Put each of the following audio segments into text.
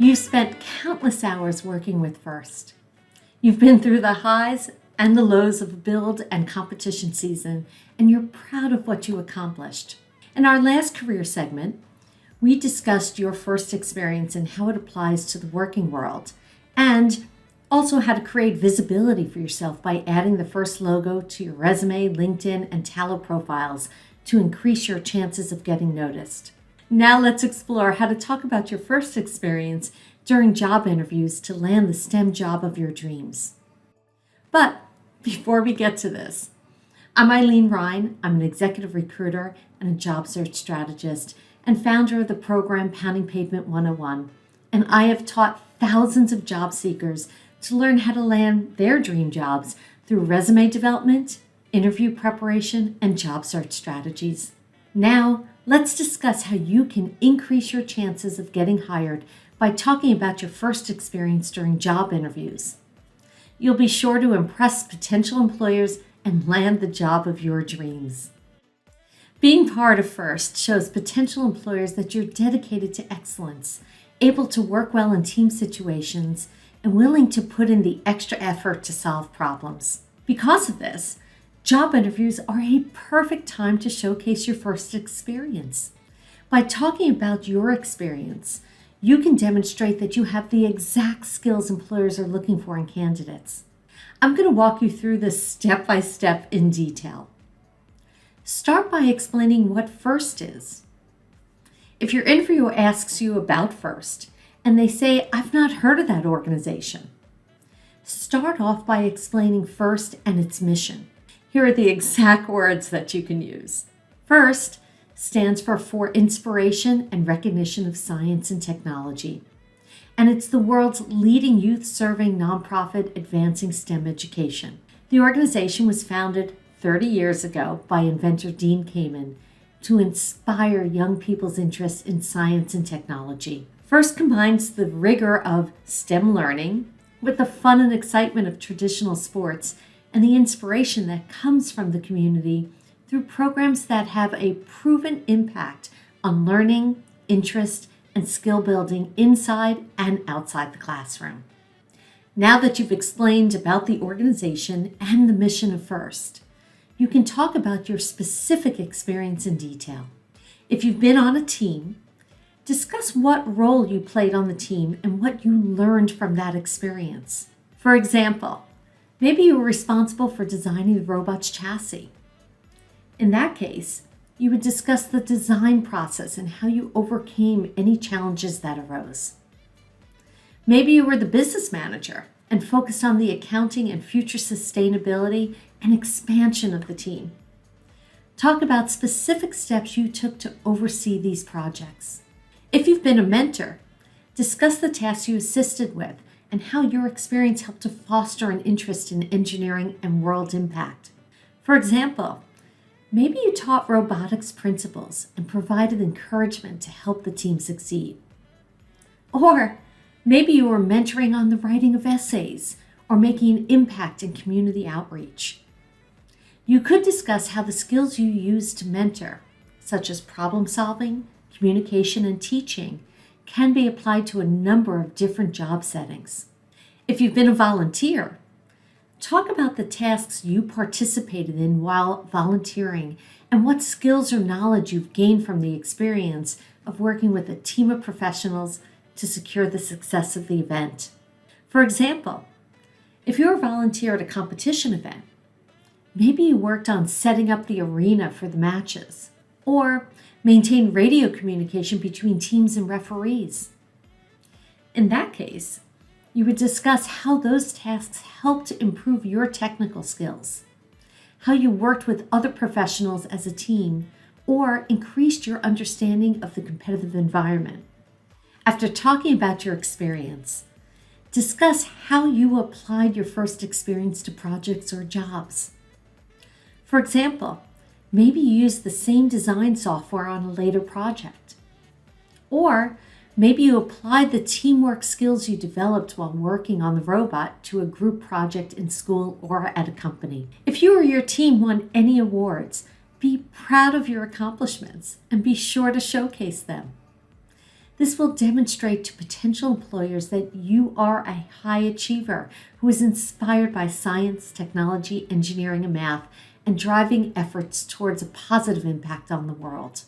You've spent countless hours working with FIRST. You've been through the highs and the lows of build and competition season, and you're proud of what you accomplished. In our last career segment, we discussed your FIRST experience and how it applies to the working world, and also how to create visibility for yourself by adding the FIRST logo to your resume, LinkedIn, and Talent profiles to increase your chances of getting noticed. Now let's explore how to talk about your FIRST experience during job interviews to land the STEM job of your dreams. But before we get to this, I'm REIN. I'm an executive recruiter and a job search strategist and founder of the program Pounding Pavement 101. And I have taught thousands of job seekers to learn how to land their dream jobs through resume development, interview preparation, and job search strategies. Now, let's discuss how you can increase your chances of getting hired by talking about your FIRST experience during job interviews. You'll be sure to impress potential employers and land the job of your dreams. Being part of FIRST shows potential employers that you're dedicated to excellence, able to work well in team situations, and willing to put in the extra effort to solve problems. Because of this, job interviews are a perfect time to showcase your FIRST experience. By talking about your experience, you can demonstrate that you have the exact skills employers are looking for in candidates. I'm going to walk you through this step by step in detail. Start by explaining what FIRST is. If your interviewer asks you about FIRST and they say, "I've not heard of that organization," start off by explaining FIRST and its mission. Here are the exact words that you can use. FIRST stands for Inspiration and Recognition of Science and Technology, and it's the world's leading youth-serving nonprofit advancing STEM education. The organization was founded 30 years ago by inventor Dean Kamen to inspire young people's interest in science and technology. FIRST combines the rigor of STEM learning with the fun and excitement of traditional sports and the inspiration that comes from the community through programs that have a proven impact on learning, interest, and skill building inside and outside the classroom. Now that you've explained about the organization and the mission of FIRST, you can talk about your specific experience in detail. If you've been on a team, discuss what role you played on the team and what you learned from that experience. For example, maybe you were responsible for designing the robot's chassis. In that case, you would discuss the design process and how you overcame any challenges that arose. Maybe you were the business manager and focused on the accounting and future sustainability and expansion of the team. Talk about specific steps you took to oversee these projects. If you've been a mentor, discuss the tasks you assisted with and how your experience helped to foster an interest in engineering and world impact. For example, maybe you taught robotics principles and provided encouragement to help the team succeed. Or maybe you were mentoring on the writing of essays or making an impact in community outreach. You could discuss how the skills you use to mentor, such as problem solving, communication, and teaching, can be applied to a number of different job settings. If you've been a volunteer, talk about the tasks you participated in while volunteering and what skills or knowledge you've gained from the experience of working with a team of professionals to secure the success of the event. For example, if you're a volunteer at a competition event, maybe you worked on setting up the arena for the matches, or maintained radio communication between teams and referees. In that case, you would discuss how those tasks helped to improve your technical skills, how you worked with other professionals as a team, or increased your understanding of the competitive environment. After talking about your experience, discuss how you applied your FIRST experience to projects or jobs. For example, maybe you used the same design software on a later project. Or maybe you applied the teamwork skills you developed while working on the robot to a group project in school or at a company. If you or your team won any awards, be proud of your accomplishments and be sure to showcase them. This will demonstrate to potential employers that you are a high achiever who is inspired by science, technology, engineering, and math, and driving efforts towards a positive impact on the world.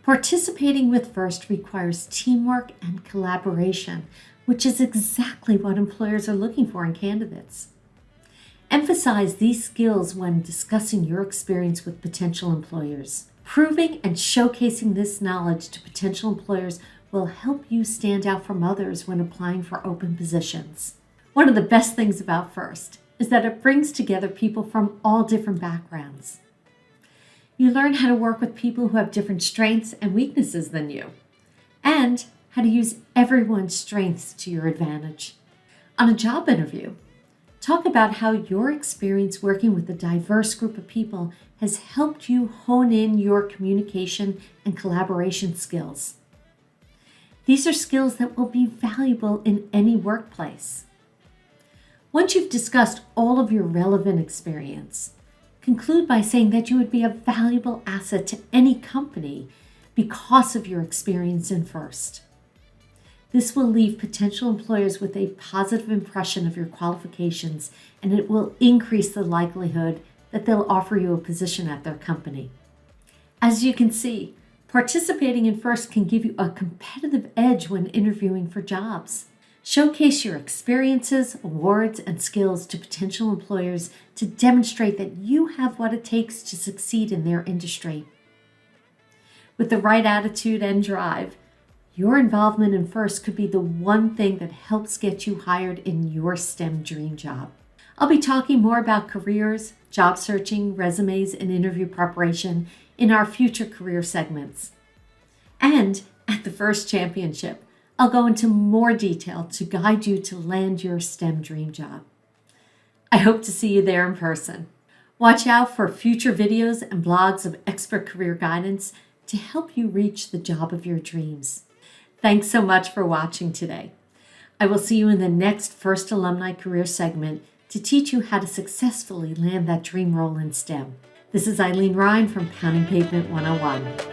Participating with FIRST requires teamwork and collaboration, which is exactly what employers are looking for in candidates. Emphasize these skills when discussing your experience with potential employers. Proving and showcasing this knowledge to potential employers will help you stand out from others when applying for open positions. One of the best things about FIRST is that it brings together people from all different backgrounds. You learn how to work with people who have different strengths and weaknesses than you, and how to use everyone's strengths to your advantage. On a job interview, talk about how your experience working with a diverse group of people has helped you hone in your communication and collaboration skills. These are skills that will be valuable in any workplace. Once you've discussed all of your relevant experience, conclude by saying that you would be a valuable asset to any company because of your experience in FIRST. This will leave potential employers with a positive impression of your qualifications, and it will increase the likelihood that they'll offer you a position at their company. As you can see, participating in FIRST can give you a competitive edge when interviewing for jobs. Showcase your experiences, awards, and skills to potential employers to demonstrate that you have what it takes to succeed in their industry. With the right attitude and drive, your involvement in FIRST could be the one thing that helps get you hired in your STEM dream job. I'll be talking more about careers, job searching, resumes, and interview preparation in our future career segments. And at the FIRST Championship, I'll go into more detail to guide you to land your STEM dream job. I hope to see you there in person. Watch out for future videos and blogs of expert career guidance to help you reach the job of your dreams. Thanks so much for watching today. I will see you in the next FIRST Alumni Career segment to teach you how to successfully land that dream role in STEM. This is ILENE REIN from Pounding Pavement 101.